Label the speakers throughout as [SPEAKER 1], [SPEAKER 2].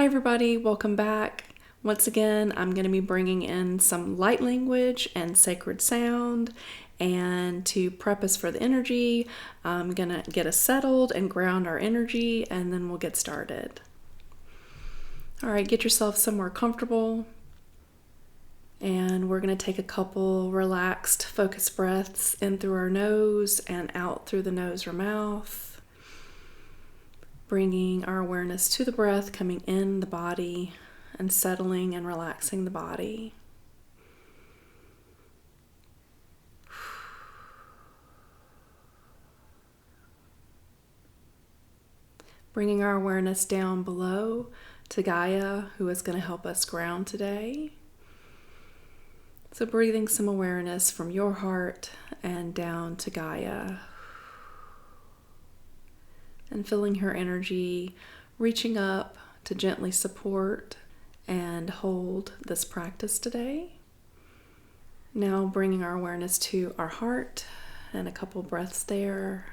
[SPEAKER 1] Hi everybody, welcome back. Once again, I'm going to be bringing in some light language and sacred sound, and to prep us for the energy, I'm going to get us settled and ground our energy, and then we'll get started. All right, get yourself somewhere comfortable, and we're going to take a couple relaxed, focused breaths in through our nose and out through the nose or mouth. Bringing our awareness to the breath, coming in the body and settling and relaxing the body. Bringing our awareness down below to Gaia, who is going to help us ground today. So breathing some awareness from your heart and down to Gaia. And feeling her energy reaching up to gently support and hold this practice today. Now bringing our awareness to our heart and a couple breaths there.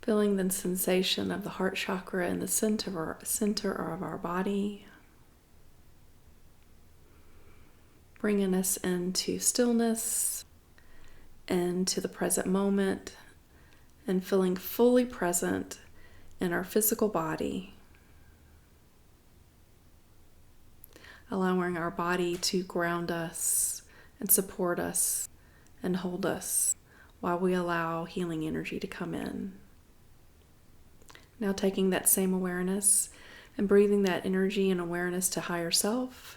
[SPEAKER 1] Feeling the sensation of the heart chakra in the center of our body. Bringing us into stillness, into the present moment, and feeling fully present in our physical body. Allowing our body to ground us and support us and hold us while we allow healing energy to come in. Now taking that same awareness and breathing that energy and awareness to higher self.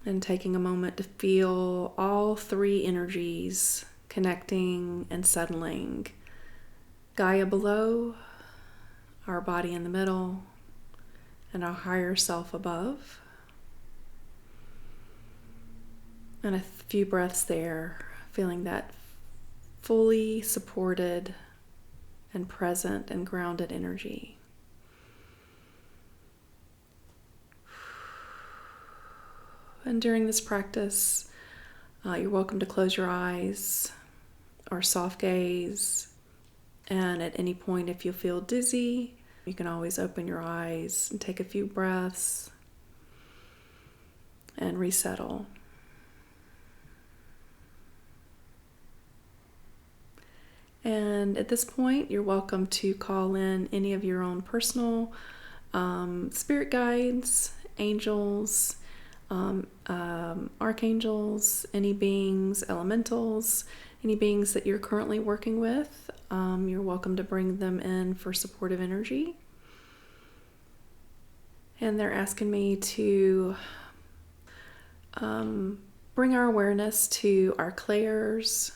[SPEAKER 1] And taking a moment to feel all three energies connecting and settling. Gaia below, our body in the middle, and our higher self above. And a few breaths there, feeling that fully supported and present and grounded energy. And during this practice, you're welcome to close your eyes or soft gaze. And at any point, if you feel dizzy, you can always open your eyes and take a few breaths and resettle. And at this point, you're welcome to call in any of your own personal spirit guides, angels, archangels, any beings, elementals, any beings that you're currently working with. You're welcome to bring them in for supportive energy. And they're asking me to bring our awareness to our clairs.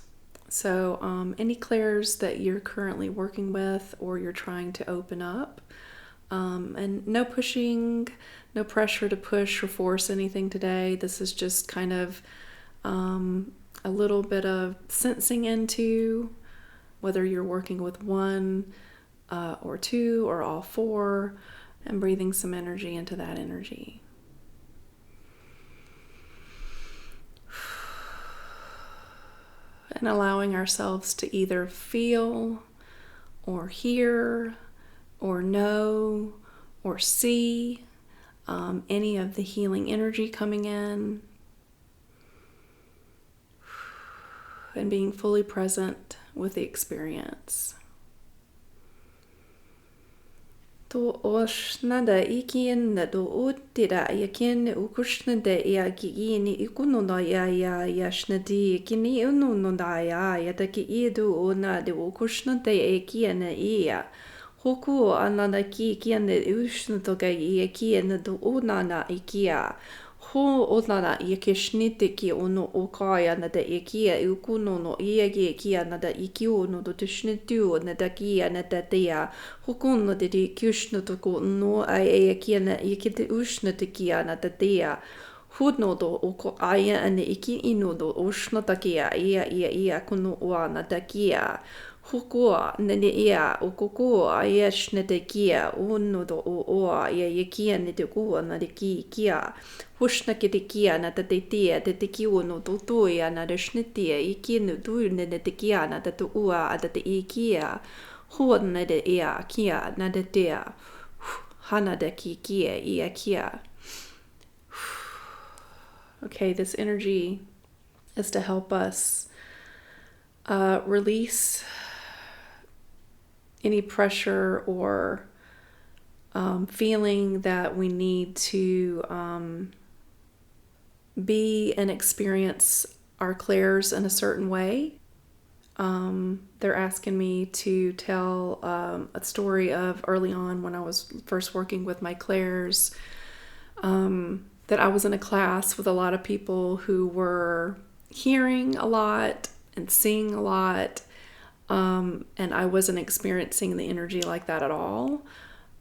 [SPEAKER 1] So any clairs that you're currently working with or you're trying to open up. And no pushing, no pressure to push or force anything today. This is just kind of a little bit of sensing into whether you're working with one or two or all four, and breathing some energy into that energy. And allowing ourselves to either feel or hear or know or see any of the healing energy coming in, and being fully present with the experience. To oshnada ikin na do utira yakin ukushnada yakini ikunoda ya yashnadi kini ununoda ya yataki idu ona de ukushnada yakina iya. Hoku anana ki kiane ushnutoga yakiana do unana ikia. Ho onana yakishnite ki ono okaya nada ikia ukuno no iagi kia nada ikio no do tushnitu nada kia nada dea. Hokuno de kushnutoku no ayakiana yakite ushnute kia nada dea. Hudno do oko aya ane iki ino do ushnotakia ia kuno wana dakia. Hukua nene ia ukoko ayeshnete kia uno do oa yakia nete kua na de kia. Hushna ke te kia na te tia te kiu no to toia na de shnetia ikinu tu nene te kia na te ua a te ikia. Huodna de ia kia na de dea. Hana de ki kia ia kia. Okay, this energy is to help us release any pressure or feeling that we need to be and experience our clairs in a certain way. They're asking me to tell a story of early on when I was first working with my clairs, that I was in a class with a lot of people who were hearing a lot and seeing a lot, and I wasn't experiencing the energy like that at all.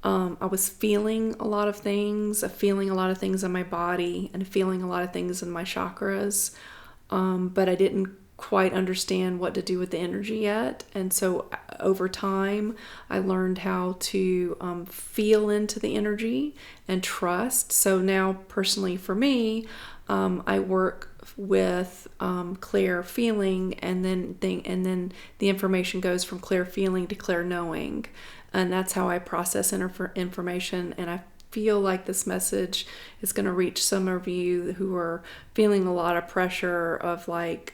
[SPEAKER 1] I was feeling a lot of things, feeling a lot of things in my body and feeling a lot of things in my chakras, but I didn't quite understand what to do with the energy yet. And so over time, I learned how to feel into the energy and trust. So now, personally for me, I work with clear feeling, and then the information goes from clear feeling to clear knowing, and that's how I process information. And I feel like this message is going to reach some of you who are feeling a lot of pressure of like,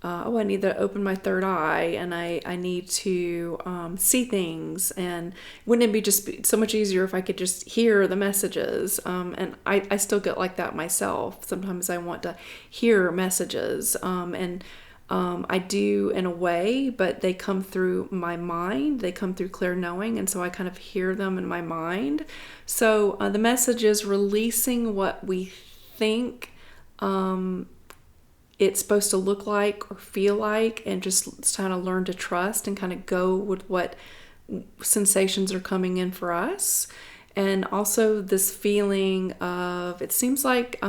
[SPEAKER 1] I need to open my third eye, and I need to see things. And wouldn't it be just so much easier if I could just hear the messages? And I still get like that myself. Sometimes I want to hear messages, and I do in a way, but they come through my mind. They come through clear knowing, and so I kind of hear them in my mind. So the message is releasing what we think it's supposed to look like or feel like, and just kind of learn to trust and kind of go with what sensations are coming in for us. And also this feeling of, it seems like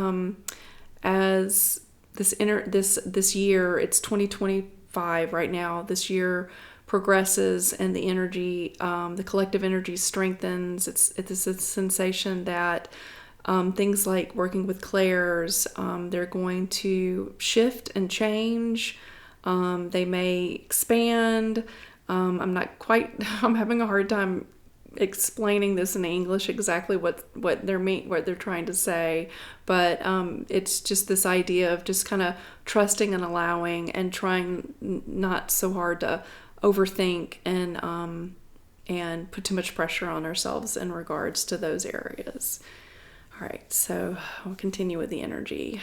[SPEAKER 1] as this year, it's 2025 right now, this year progresses and the energy, the collective energy strengthens. It's a sensation that things like working with clairs, they're going to shift and change. They may expand. I'm having a hard time explaining this in English exactly what they're trying to say, but it's just this idea of just kind of trusting and allowing and trying not so hard to overthink and put too much pressure on ourselves in regards to those areas. All right, so I'll continue with the energy.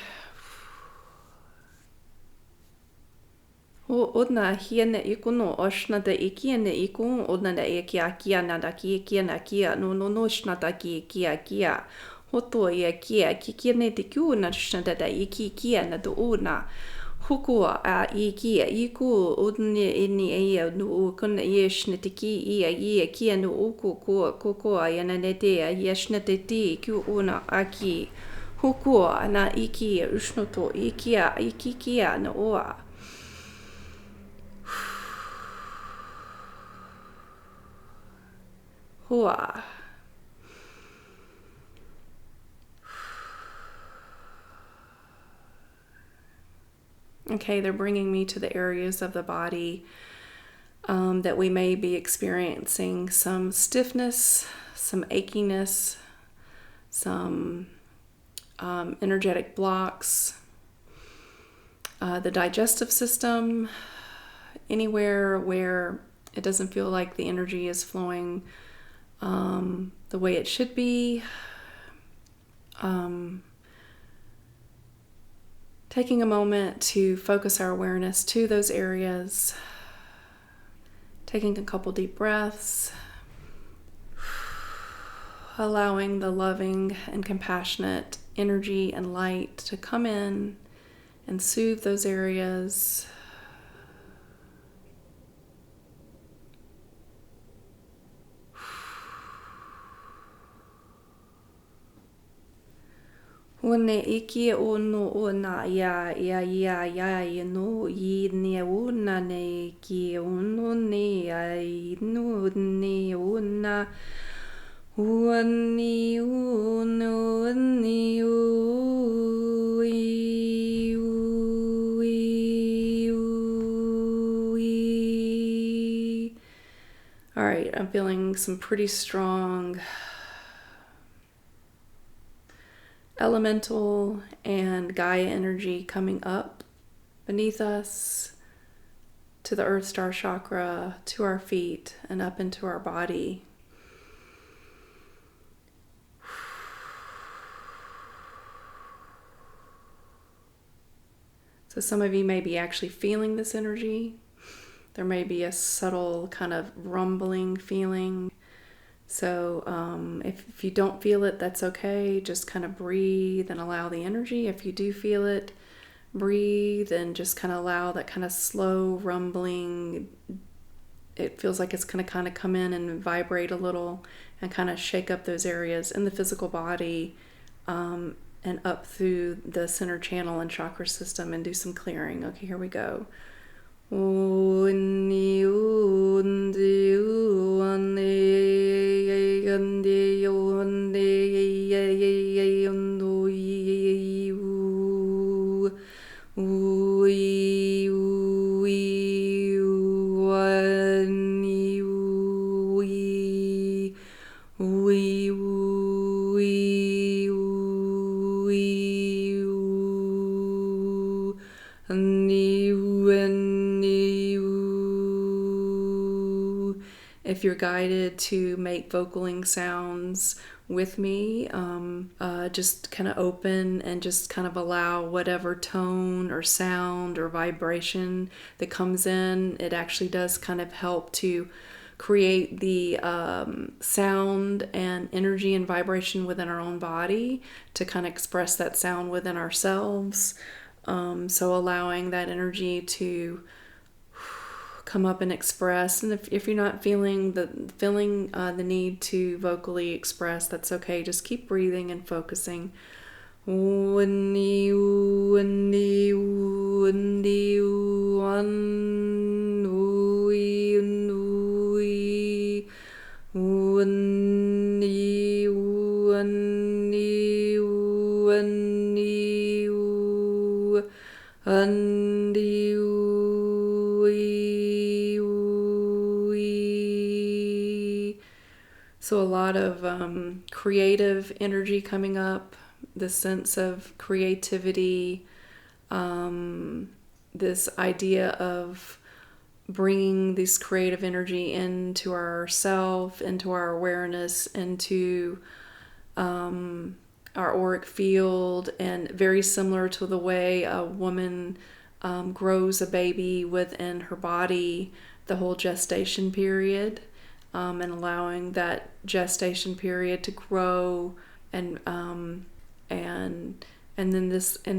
[SPEAKER 1] Odna hiene ikuno oshna da ikiene ikun odna da ikia na da kia na kia no shna da kia hoto ia kia kikiene tiku na shna da kia na do una hukua a ikia iku odne ini ia no kun yeshna tiki ia kia no uku ko yana ne te yeshna te ti ku una aki hukua na iki ushnoto ikikia na oa. Hua. Okay, they're bringing me to the areas of the body that we may be experiencing some stiffness, some achiness, some energetic blocks, the digestive system, anywhere where it doesn't feel like the energy is flowing the way it should be. Taking a moment to focus our awareness to those areas, taking a couple deep breaths, allowing the loving and compassionate energy and light to come in and soothe those areas. One iki o no o na ya no I ne o na ne ki o no ne ai no ne o na o ni o no ni o I o I feeling some pretty strong elemental and Gaia energy coming up beneath us to the Earth Star chakra, to our feet, and up into our body. So some of you may be actually feeling this energy. There may be a subtle kind of rumbling feeling. So if you don't feel it, that's okay. Just kind of breathe and allow the energy. If you do feel it, breathe and just kind of allow that kind of slow rumbling. It feels like it's going to kind of come in and vibrate a little and kind of shake up those areas in the physical body, and up through the center channel and chakra system, and do some clearing. Okay, here we go. If you're guided to make vocaling sounds with me, just kind of open and just kind of allow whatever tone or sound or vibration that comes in. It actually does kind of help to create the sound and energy and vibration within our own body to kind of express that sound within ourselves. So allowing that energy to come up and express. And if you're not feeling the need to vocally express, that's okay. Just keep breathing and focusing. So a lot of creative energy coming up, the sense of creativity, this idea of bringing this creative energy into ourself, into our awareness, into our auric field, and very similar to the way a woman grows a baby within her body, the whole gestation period. And allowing that gestation period to grow, and then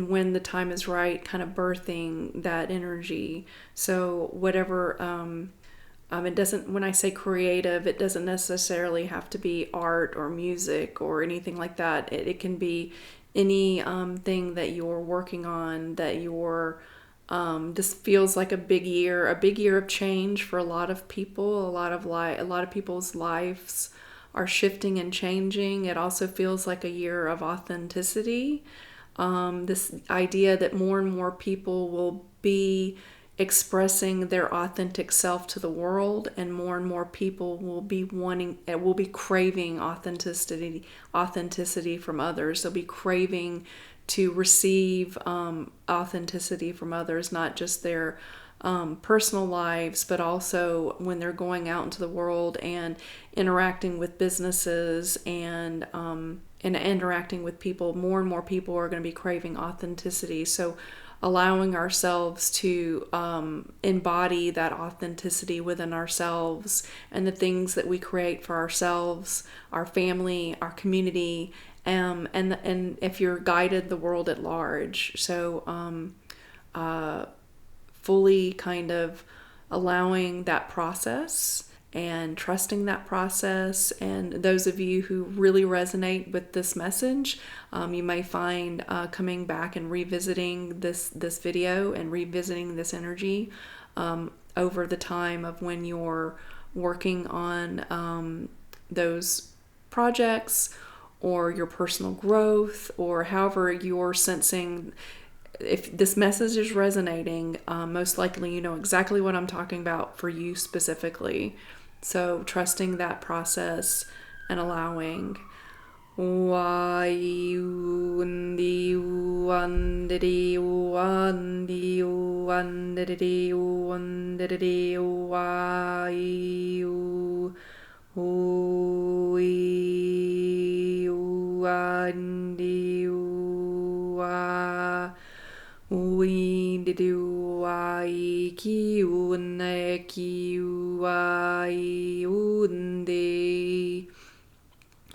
[SPEAKER 1] when the time is right, kind of birthing that energy. So whatever, it doesn't. When I say creative, it doesn't necessarily have to be art or music or anything like that. It can be any thing that you're working on, that you're. This feels like a big year of change for a lot of people. A lot of people's lives are shifting and changing. It also feels like a year of authenticity. This idea that more and more people will be expressing their authentic self to the world, and more people will be craving authenticity from others. They'll be craving to receive authenticity from others, not just their personal lives, but also when they're going out into the world and interacting with businesses and interacting with people. More and more people are going to be craving authenticity. So allowing ourselves to embody that authenticity within ourselves and the things that we create for ourselves, our family, our community, and if you're guided, the world at large. So fully kind of allowing that process and trusting that process. And those of you who really resonate with this message, you may find coming back and revisiting this video and revisiting this energy over the time of when you're working on those projects, or your personal growth, or however you're sensing. If this message is resonating, most likely you know exactly what I'm talking about for you specifically. So trusting that process and allowing.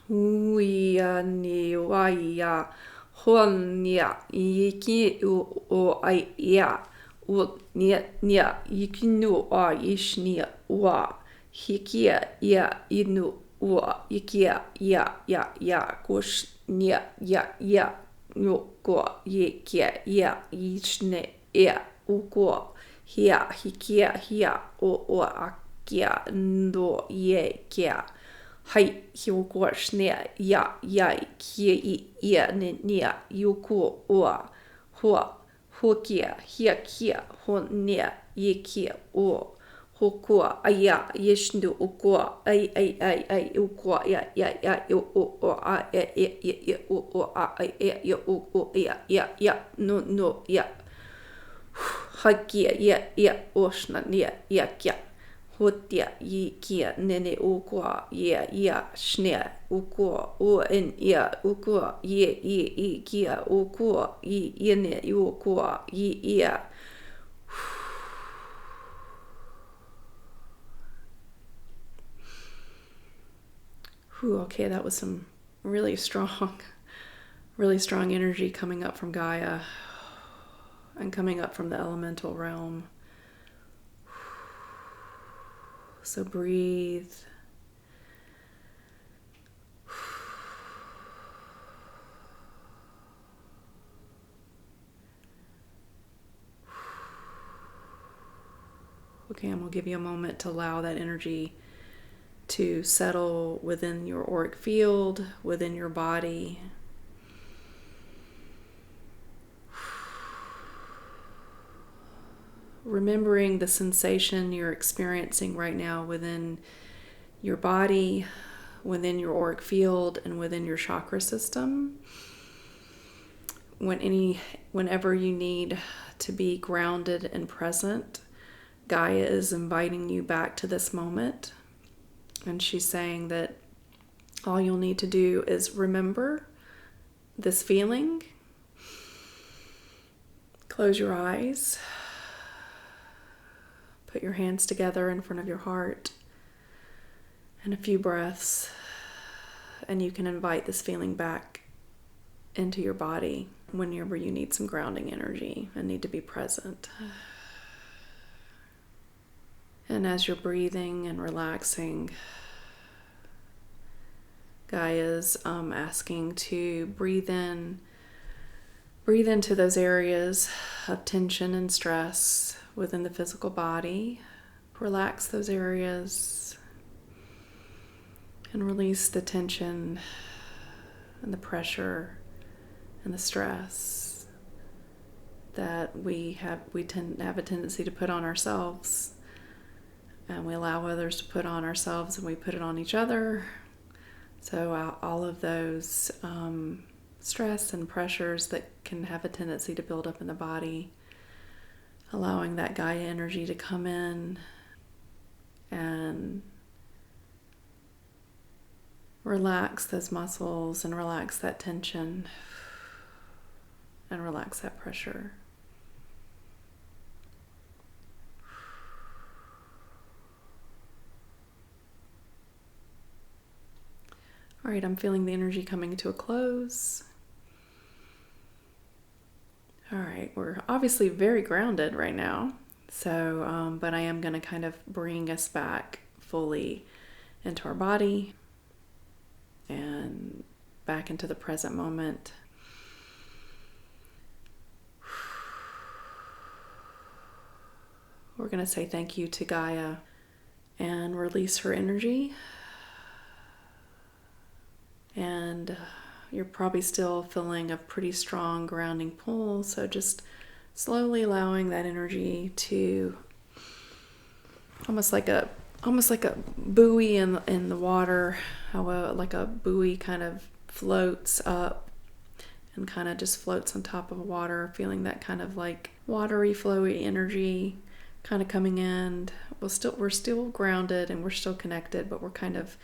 [SPEAKER 1] Huia ni waia honia iki o ai ia o nia ikinu a ishnia wa hikia ia inu wa ikia ya kush nia ya no ko ye kia ia ishne ia uko hikia hia o akia ndo ye kia hai hioko snea ya kia nia yuko oa hokia kia honia ye kia o hokoa aya yeshnu ukoa ai ukoa ya o a o ya no ya hakia ya oshna ya kia hotia yi kia nene ukoa ya snea ukoa o en ya ukoa ye kia ukoa yene ukoa ya. Okay, that was some really strong energy coming up from Gaia and coming up from the elemental realm. So breathe. Okay, I'm going to give you a moment to allow that energy to settle within your auric field, within your body. Remembering the sensation you're experiencing right now within your body, within your auric field, and within your chakra system. Whenever you need to be grounded and present, Gaia is inviting you back to this moment. And she's saying that all you'll need to do is remember this feeling. Close your eyes. Put your hands together in front of your heart. And a few breaths. And you can invite this feeling back into your body whenever you need some grounding energy and need to be present. And as you're breathing and relaxing, Gaia's asking to breathe into those areas of tension and stress within the physical body. Relax those areas and release the tension and the pressure and the stress that we tend to have a tendency to put on ourselves. And we allow others to put on ourselves and we put it on each other. So all of those stress and pressures that can have a tendency to build up in the body, allowing that Gaia energy to come in and relax those muscles and relax that tension and relax that pressure. All right, I'm feeling the energy coming to a close. All right, we're obviously very grounded right now. So, but I am going to kind of bring us back fully into our body and back into the present moment. We're going to say thank you to Gaia and release her energy. And you're probably still feeling a pretty strong grounding pull, so just slowly allowing that energy to almost like a almost like a buoy in the water, how like a buoy kind of floats up and kind of just floats on top of water, feeling that kind of like watery, flowy energy kind of coming in. We're still grounded and we're still connected, but we're kind of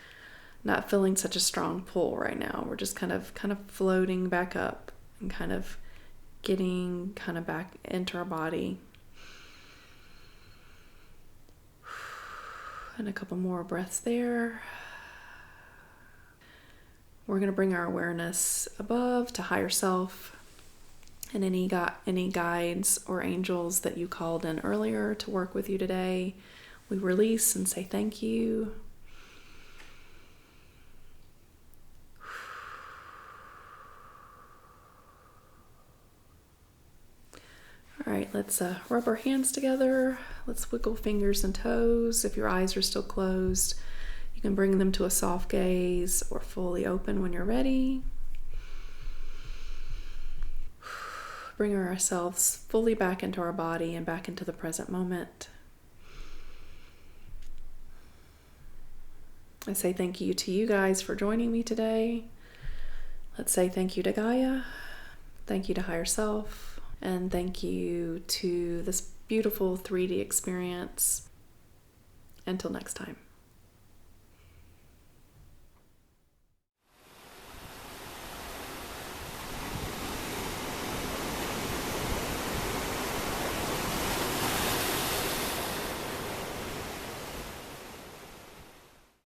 [SPEAKER 1] not feeling such a strong pull right now. We're just kind of floating back up and kind of getting kind of back into our body. And a couple more breaths there. We're going to bring our awareness above to higher self, and any guides or angels that you called in earlier to work with you today, we release and say thank you. All right, let's rub our hands together. Let's wiggle fingers and toes. If your eyes are still closed, you can bring them to a soft gaze or fully open when you're ready. Bring ourselves fully back into our body and back into the present moment. I say thank you to you guys for joining me today. Let's say thank you to Gaia, thank you to higher self, and thank you to this beautiful 3D experience. Until next time.